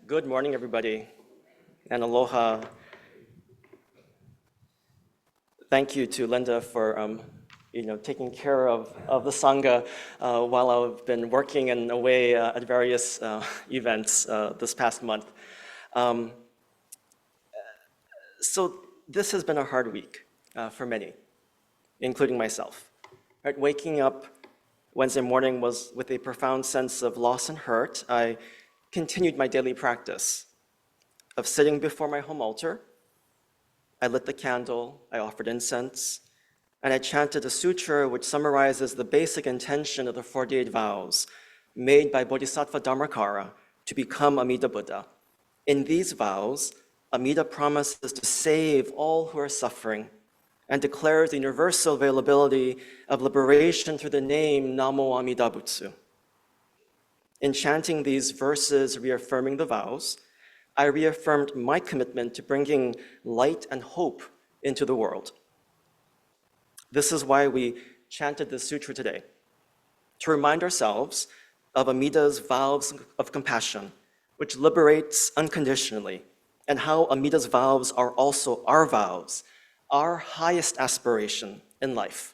Good morning, everybody, and aloha. Thank you to Linda for taking care of the Sangha while I've been working and away at various events this past month. So this has been a hard week for many, including myself. Right, waking up Wednesday morning was with a profound sense of loss and hurt. I continued my daily practice of sitting before my home altar. I lit the candle, I offered incense, and I chanted a sutra which summarizes the basic intention of the 48 vows made by Bodhisattva Dharmakara to become Amida Buddha. In these vows, Amida promises to save all who are suffering and declares the universal availability of liberation through the name Namo Amida Butsu. In chanting these verses, reaffirming the vows, I reaffirmed my commitment to bringing light and hope into the world. This is why we chanted this sutra today, to remind ourselves of Amida's vows of compassion, which liberates unconditionally, and how Amida's vows are also our vows, our highest aspiration in life.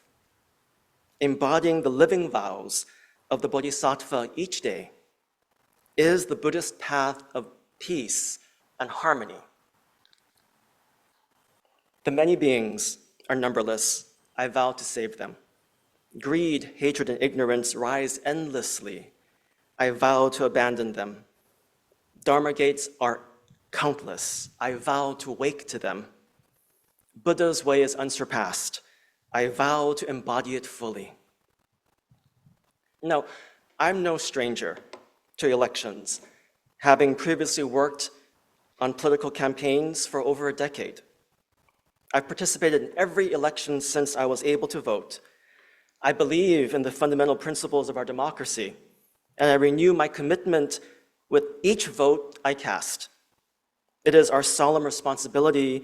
Embodying the living vows of the bodhisattva each day is the Buddhist path of peace and harmony. The many beings are numberless. I vow to save them. Greed, hatred, and ignorance rise endlessly. I vow to abandon them. Dharma gates are countless. I vow to wake to them. Buddha's way is unsurpassed. I vow to embody it fully. Now, I'm no stranger to elections, having previously worked on political campaigns for over a decade. I've participated in every election since I was able to vote. I believe in the fundamental principles of our democracy, and I renew my commitment with each vote I cast. It is our solemn responsibility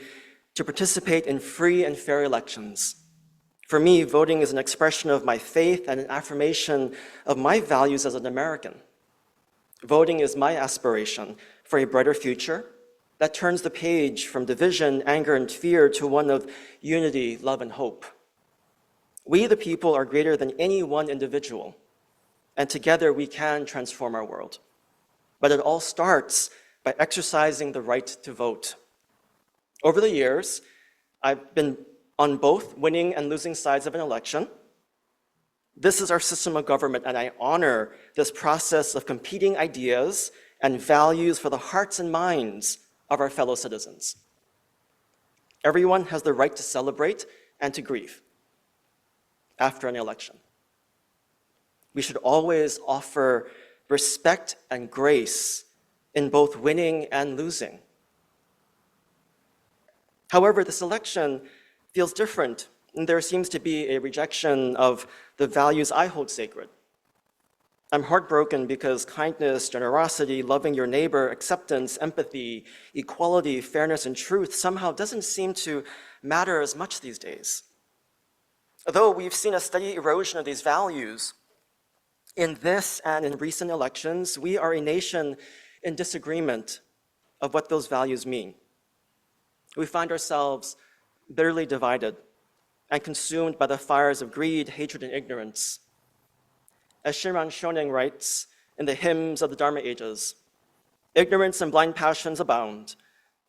to participate in free and fair elections. For me, voting is an expression of my faith and an affirmation of my values as an American. Voting is my aspiration for a brighter future that turns the page from division, anger, and fear to one of unity, love, and hope. We, the people, are greater than any one individual, and together we can transform our world. But it all starts by exercising the right to vote. Over the years, I've been on both winning and losing sides of an election. This is our system of government, and I honor this process of competing ideas and values for the hearts and minds of our fellow citizens. Everyone has the right to celebrate and to grieve after an election. We should always offer respect and grace in both winning and losing. However, this election feels different, and there seems to be a rejection of the values I hold sacred. I'm heartbroken because kindness, generosity, loving your neighbor, acceptance, empathy, equality, fairness, and truth somehow doesn't seem to matter as much these days. Although we've seen a steady erosion of these values in this and in recent elections, we are a nation in disagreement of what those values mean. We find ourselves bitterly divided and consumed by the fires of greed, hatred, and ignorance. As Shinran Shonin writes in the hymns of the Dharma ages, ignorance and blind passions abound,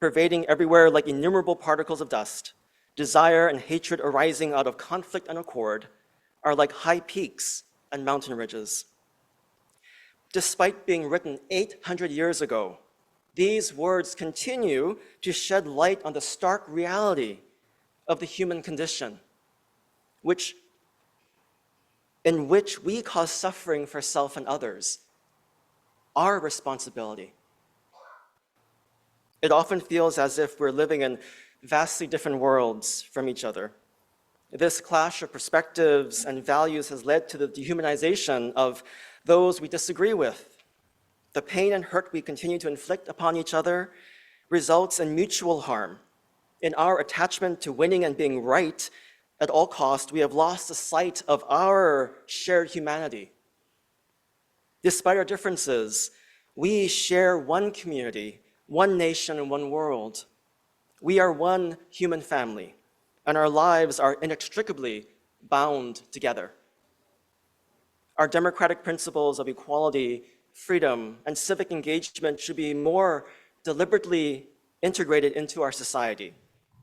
pervading everywhere like innumerable particles of dust. Desire and hatred arising out of conflict and accord are like high peaks and mountain ridges. Despite being written 800 years ago, these words continue to shed light on the stark reality of the human condition, in which we cause suffering for self and others, our responsibility. It often feels as if we're living in vastly different worlds from each other. This clash of perspectives and values has led to the dehumanization of those we disagree with. The pain and hurt we continue to inflict upon each other results in mutual harm. In our attachment to winning and being right at all costs, we have lost the sight of our shared humanity. Despite our differences, We share one community, one nation, and one world. We are one human family, and our lives are inextricably bound together. Our democratic principles of equality, freedom, and civic engagement should be more deliberately integrated into our society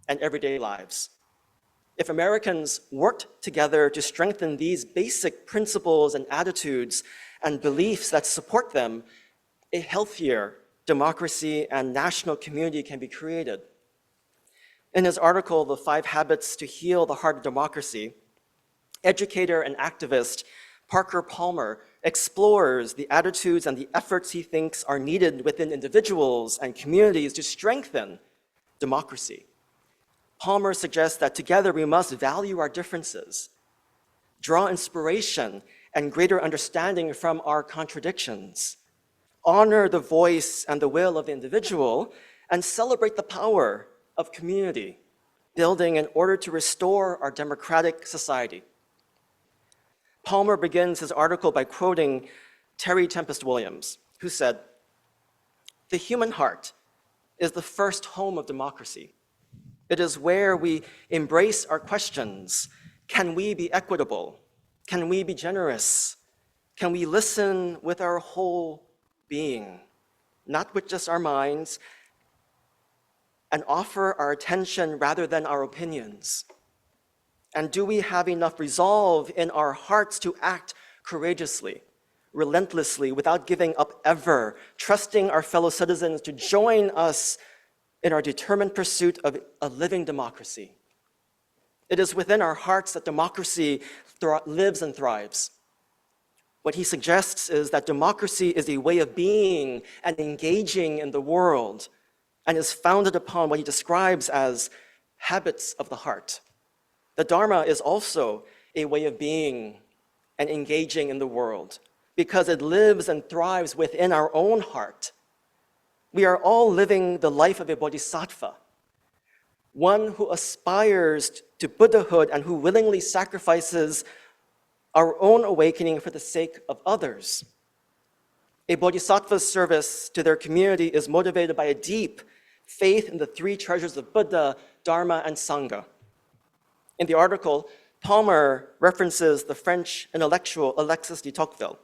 and everyday lives. If Americans worked together to strengthen these basic principles and attitudes and beliefs that support them, a healthier democracy and national community can be created. In his article, The 5 Habits to Heal the Heart of Democracy, educator and activist Parker Palmer explores the attitudes and the efforts he thinks are needed within individuals and communities to strengthen democracy. Palmer suggests that together we must value our differences, draw inspiration and greater understanding from our contradictions, honor the voice and the will of the individual, and celebrate the power of community building in order to restore our democratic society. Palmer begins his article by quoting Terry Tempest Williams, who said, "The human heart is the first home of democracy. It is where we embrace our questions. Can we be equitable? Can we be generous? Can we listen with our whole being, not with just our minds, and offer our attention rather than our opinions? And do we have enough resolve in our hearts to act courageously, relentlessly, without giving up ever, trusting our fellow citizens to join us in our determined pursuit of a living democracy? It is within our hearts that democracy lives and thrives." What he suggests is that democracy is a way of being and engaging in the world and is founded upon what he describes as habits of the heart. The Dharma is also a way of being and engaging in the world because it lives and thrives within our own heart. We are all living the life of a bodhisattva, one who aspires to Buddhahood and who willingly sacrifices our own awakening for the sake of others. A bodhisattva's service to their community is motivated by a deep faith in the 3 treasures of Buddha, Dharma, and Sangha. In the article, Palmer references the French intellectual Alexis de Tocqueville,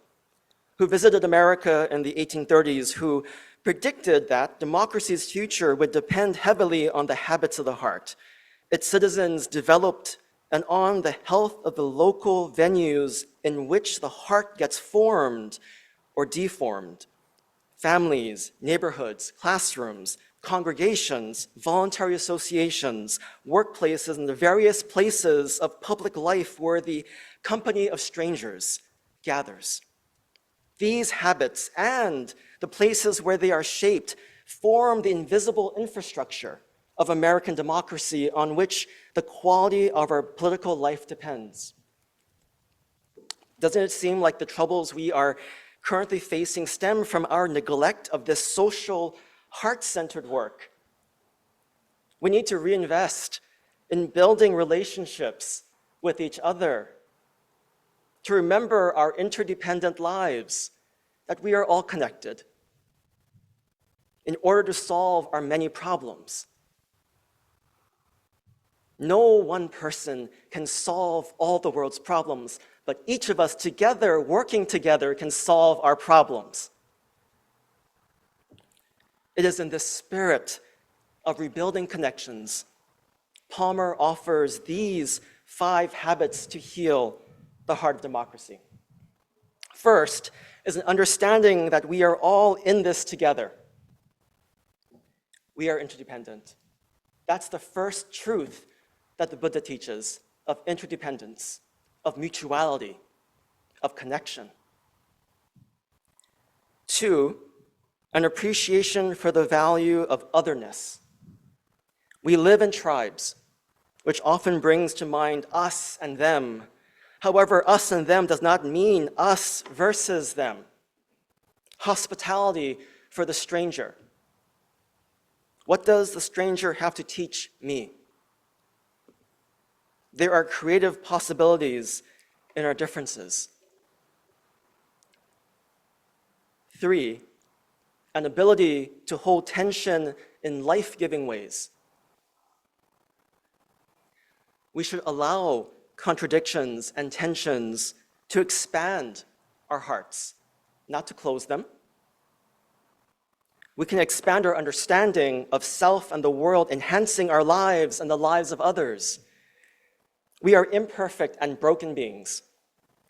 who visited America in the 1830s, who predicted that democracy's future would depend heavily on the habits of the heart, its citizens developed, and on the health of the local venues in which the heart gets formed or deformed. Families, neighborhoods, classrooms, congregations, voluntary associations, workplaces, and the various places of public life where the company of strangers gathers. These habits and the places where they are shaped form the invisible infrastructure of American democracy on which the quality of our political life depends. Doesn't it seem like the troubles we are currently facing stem from our neglect of this social, heart-centered work? We need to reinvest in building relationships with each other, to remember our interdependent lives, that we are all connected in order to solve our many problems. No one person can solve all the world's problems, but each of us together, working together, can solve our problems. It is in the spirit of rebuilding connections Palmer offers these 5 habits to heal the heart of democracy. First is an understanding that we are all in this together. We are interdependent. That's the first truth that the Buddha teaches of interdependence, of mutuality, of connection. 2, an appreciation for the value of otherness. We live in tribes, which often brings to mind us and them. However, us and them does not mean us versus them. Hospitality for the stranger. What does the stranger have to teach me? There are creative possibilities in our differences. 3, an ability to hold tension in life-giving ways. We should allow contradictions and tensions to expand our hearts, not to close them. We can expand our understanding of self and the world, enhancing our lives and the lives of others. We are imperfect and broken beings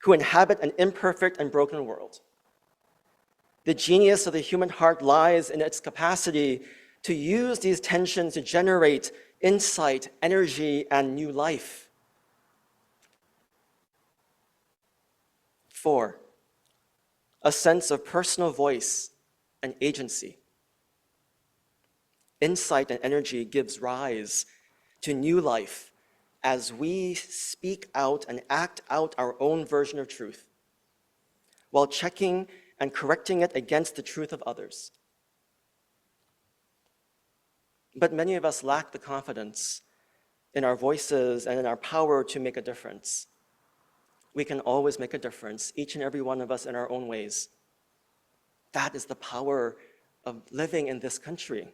who inhabit an imperfect and broken world. The genius of the human heart lies in its capacity to use these tensions to generate insight, energy, and new life. 4, a sense of personal voice and agency. Insight and energy gives rise to new life as we speak out and act out our own version of truth, while checking and correcting it against the truth of others. But many of us lack the confidence in our voices and in our power to make a difference. We can always make a difference, each and every one of us in our own ways. That is the power of living in this country.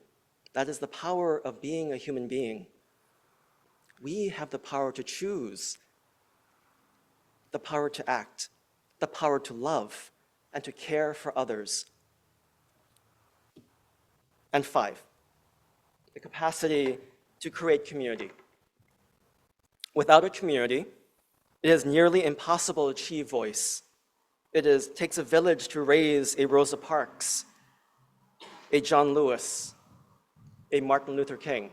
That is the power of being a human being. We have the power to choose, the power to act, the power to love, and to care for others. And 5, the capacity to create community. Without a community, it is nearly impossible to achieve voice. It takes a village to raise a Rosa Parks, a John Lewis, a Martin Luther King.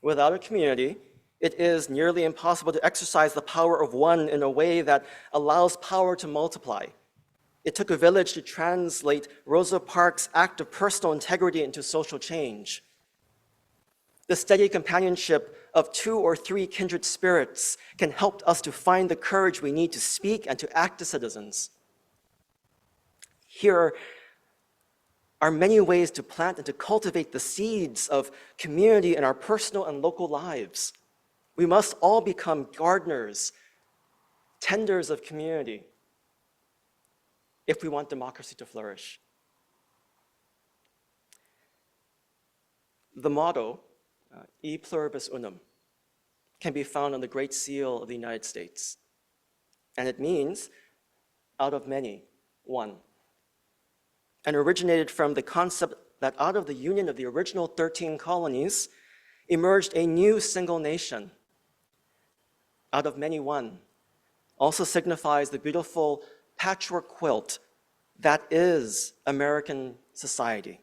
Without a community, it is nearly impossible to exercise the power of one in a way that allows power to multiply. It took a village to translate Rosa Parks' act of personal integrity into social change. The steady companionship of 2 or 3 kindred spirits can help us to find the courage we need to speak and to act as citizens. Here are many ways to plant and to cultivate the seeds of community in our personal and local lives. We must all become gardeners, tenders of community, if we want democracy to flourish. The motto, E pluribus unum, can be found on the Great Seal of the United States. And it means, out of many, one. And originated from the concept that out of the union of the original 13 colonies emerged a new single nation. Out of many, one also signifies the beautiful patchwork quilt that is American society.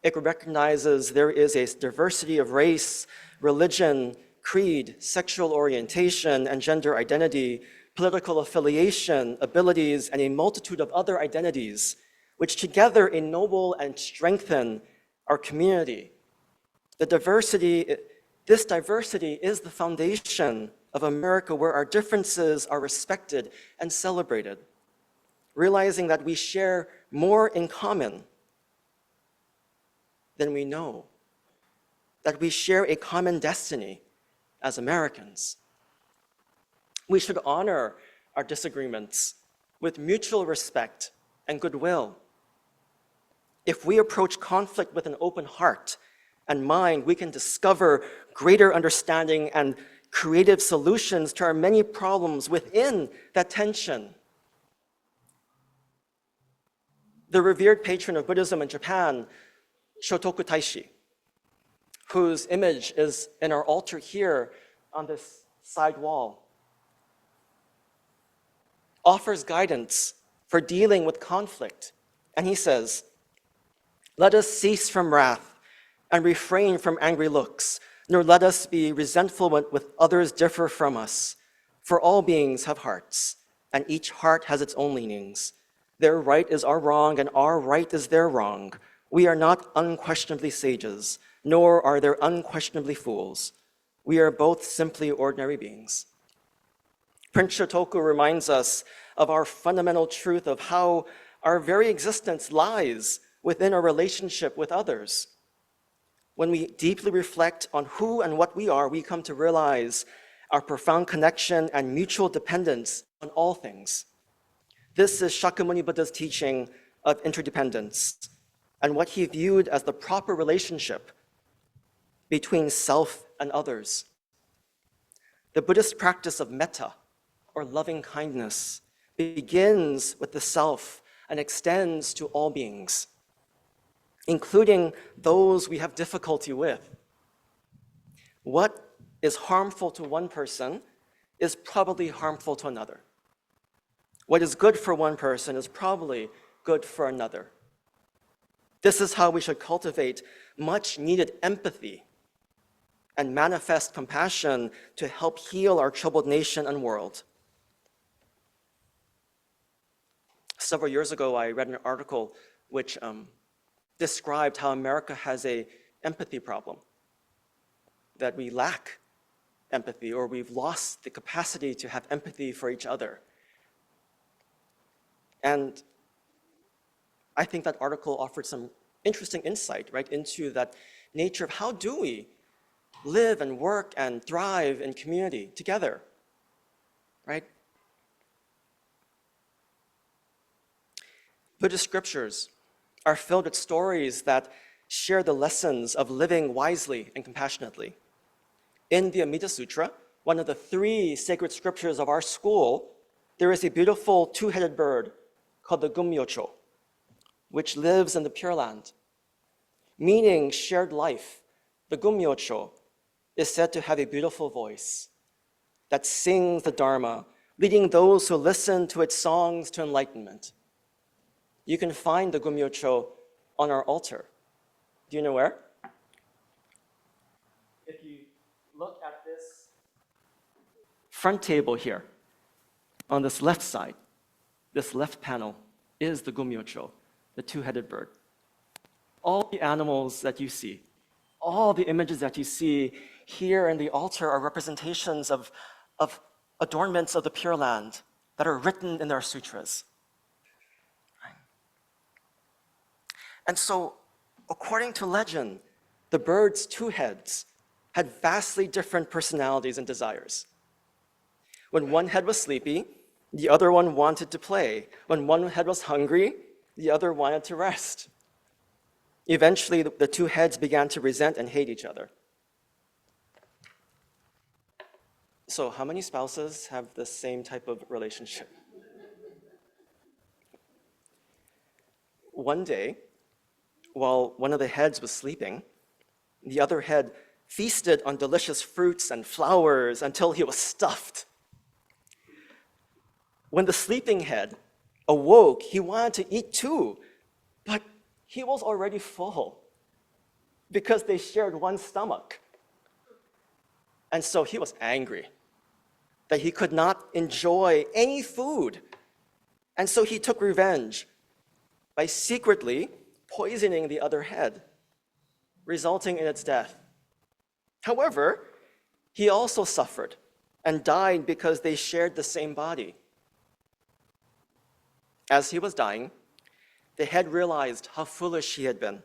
It recognizes there is a diversity of race, religion, creed, sexual orientation, and gender identity, political affiliation, abilities, and a multitude of other identities, which together ennoble and strengthen our community. This diversity is the foundation of America, where our differences are respected and celebrated, realizing that we share more in common than we know, that we share a common destiny as Americans. We should honor our disagreements with mutual respect and goodwill. If we approach conflict with an open heart and mind, we can discover greater understanding and creative solutions to our many problems within that tension. The revered patron of Buddhism in Japan, Shotoku Taishi, whose image is in our altar here on this side wall, offers guidance for dealing with conflict. And he says, "Let us cease from wrath and refrain from angry looks, nor let us be resentful when others differ from us. For all beings have hearts, and each heart has its own leanings. Their right is our wrong, and our right is their wrong. We are not unquestionably sages, nor are there unquestionably fools. We are both simply ordinary beings." Prince Shotoku reminds us of our fundamental truth of how our very existence lies within our relationship with others. When we deeply reflect on who and what we are, we come to realize our profound connection and mutual dependence on all things. This is Shakyamuni Buddha's teaching of interdependence. and what he viewed as the proper relationship between self and others. The Buddhist practice of metta, or loving kindness, begins with the self and extends to all beings, including those we have difficulty with. What is harmful to one person is probably harmful to another. What is good for one person is probably good for another. This is how we should cultivate much needed empathy and manifest compassion to help heal our troubled nation and world. Several years ago, I read an article which described how America has an empathy problem, that we lack empathy, or we've lost the capacity to have empathy for each other. And I think that article offered some interesting insight, right, into that nature of how do we live and work and thrive in community together, right? Buddhist scriptures are filled with stories that share the lessons of living wisely and compassionately. In the Amida Sutra, one of the 3 sacred scriptures of our school, there is a beautiful 2-headed bird called the Gummyocho, which lives in the Pure Land. Meaning shared life, the Gummyocho is said to have a beautiful voice that sings the Dharma, leading those who listen to its songs to enlightenment. You can find the Gummyocho on our altar. Do you know where? If you look at this front table here, on this left side, this left panel is the Gummyocho, the 2-headed bird. All the animals that you see, all the images that you see here in the altar are representations of adornments of the Pure Land that are written in their sutras. And so, according to legend, the bird's 2 heads had vastly different personalities and desires. When one head was sleepy, the other one wanted to play. When one head was hungry, the other wanted to rest. Eventually, the 2 heads began to resent and hate each other. So how many spouses have the same type of relationship? One day, while one of the heads was sleeping, the other head feasted on delicious fruits and flowers until he was stuffed. When the sleeping head awoke, he wanted to eat too, but he was already full because they shared one stomach. And so he was angry that he could not enjoy any food. And so he took revenge by secretly poisoning the other head, resulting in its death. However, he also suffered and died because they shared the same body. As he was dying, the head realized how foolish he had been.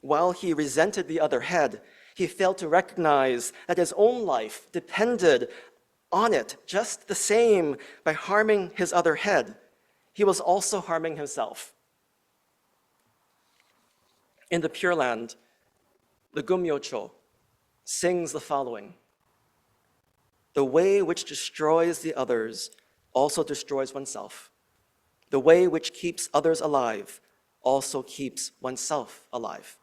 While he resented the other head, he failed to recognize that his own life depended on it just the same. By harming his other head, he was also harming himself. In the Pure Land, the Gummyocho sings the following: "The way which destroys the others also destroys oneself. The way which keeps others alive also keeps oneself alive.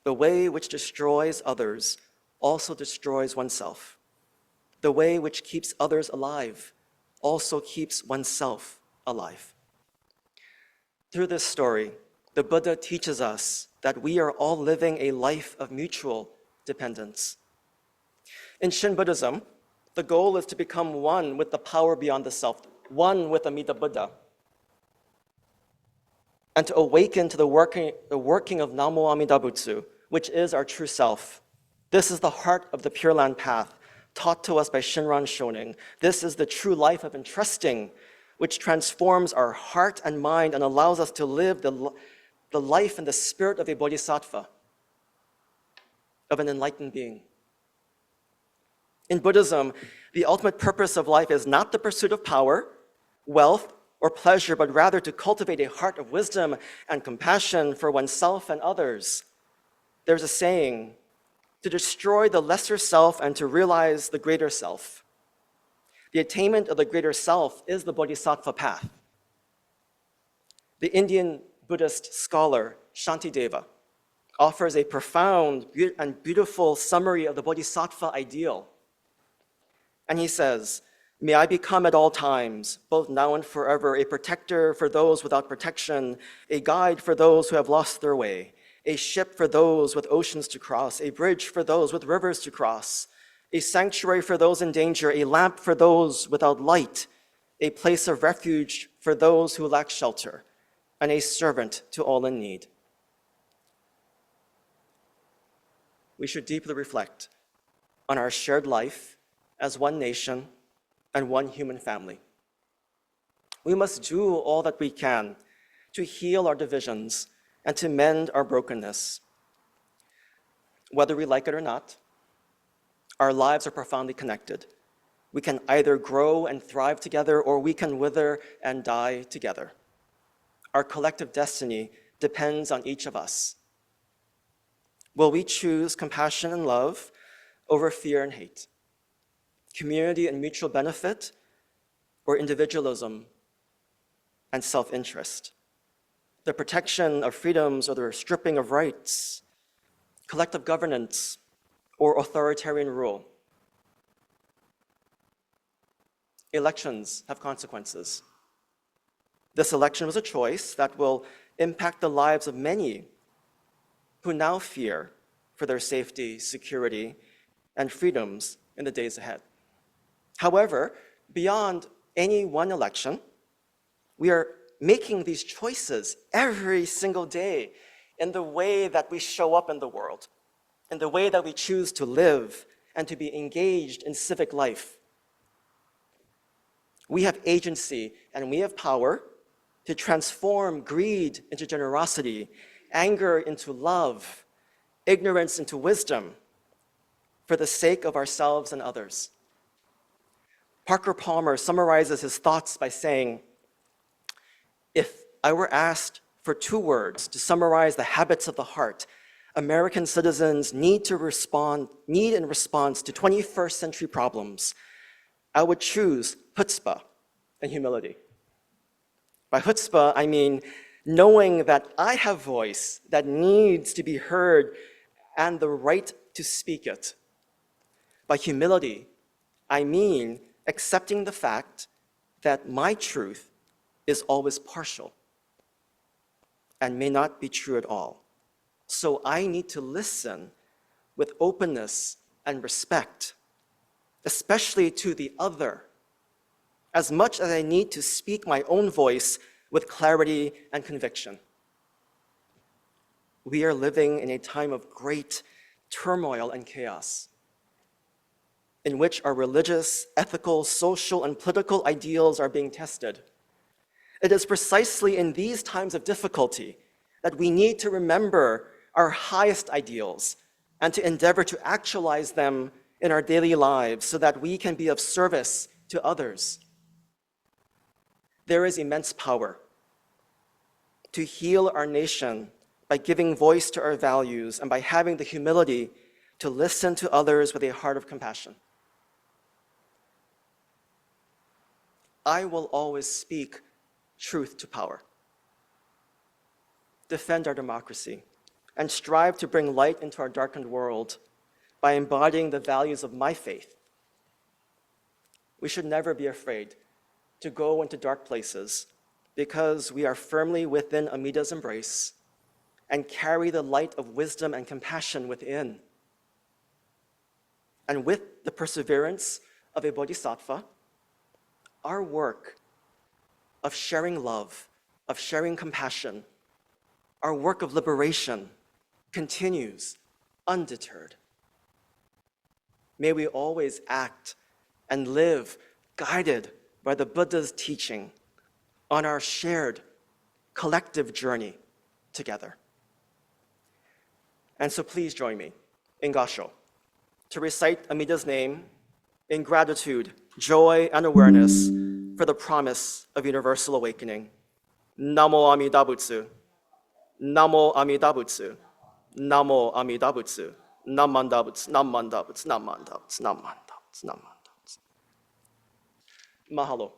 The way which destroys others also destroys oneself. The way which keeps others alive also keeps oneself alive." Through this story, the Buddha teaches us that we are all living a life of mutual dependence. In Shin Buddhism, the goal is to become one with the power beyond the self, one with Amida Buddha, and to awaken to the working of Namo Amida Butsu, which is our true self. This is the heart of the Pure Land path, taught to us by Shinran Shonin. This is the true life of entrusting, which transforms our heart and mind and allows us to live the life and the spirit of a bodhisattva, of an enlightened being. In Buddhism, the ultimate purpose of life is not the pursuit of power, wealth, or pleasure, but rather to cultivate a heart of wisdom and compassion for oneself and others. There's a saying, to destroy the lesser self and to realize the greater self. The attainment of the greater self is the bodhisattva path. The Indian Buddhist scholar Shantideva offers a profound and beautiful summary of the bodhisattva ideal. And he says, "May I become at all times, both now and forever, a protector for those without protection, a guide for those who have lost their way, a ship for those with oceans to cross, a bridge for those with rivers to cross, a sanctuary for those in danger, a lamp for those without light, a place of refuge for those who lack shelter, and a servant to all in need." We should deeply reflect on our shared life as one nation and one human family. We must do all that we can to heal our divisions and to mend our brokenness. Whether we like it or not, our lives are profoundly connected. We can either grow and thrive together, or we can wither and die together. Our collective destiny depends on each of us. Will we choose compassion and love over fear and hate? Community and mutual benefit, or individualism and self-interest? The protection of freedoms or the stripping of rights? Collective governance or authoritarian rule? Elections have consequences. This election was a choice that will impact the lives of many who now fear for their safety, security, and freedoms in the days ahead. However, beyond any one election, we are making these choices every single day in the way that we show up in the world, in the way that we choose to live and to be engaged in civic life. We have agency and we have power to transform greed into generosity, anger into love, ignorance into wisdom, for the sake of ourselves and others. Parker Palmer summarizes his thoughts by saying, "If I were asked for 2 words to summarize the habits of the heart American citizens need in response to 21st century problems, I would choose chutzpah and humility." By chutzpah, I mean knowing that I have voice that needs to be heard and the right to speak it. By humility, I mean accepting the fact that my truth is always partial and may not be true at all. So I need to listen with openness and respect, especially to the other, as much as I need to speak my own voice with clarity and conviction. We are living in a time of great turmoil and chaos, in which our religious, ethical, social, and political ideals are being tested. It is precisely in these times of difficulty that we need to remember our highest ideals and to endeavor to actualize them in our daily lives so that we can be of service to others. There is immense power to heal our nation by giving voice to our values and by having the humility to listen to others with a heart of compassion. I will always speak truth to power, defend our democracy, and strive to bring light into our darkened world by embodying the values of my faith. We should never be afraid to go into dark places because we are firmly within Amida's embrace and carry the light of wisdom and compassion within. And with the perseverance of a bodhisattva, our work of sharing love, of sharing compassion, our work of liberation continues undeterred. May we always act and live guided by the Buddha's teaching on our shared collective journey together. And so please join me in Gasho to recite Amida's name in gratitude, joy, and awareness for the promise of universal awakening. Namo Amida Butsu. Namo Amida Butsu. Namo Amida Butsu. Namanda Butsu. Namanda Butsu. Namanda Butsu. Namanda Butsu. Namanda Butsu. Mahalo.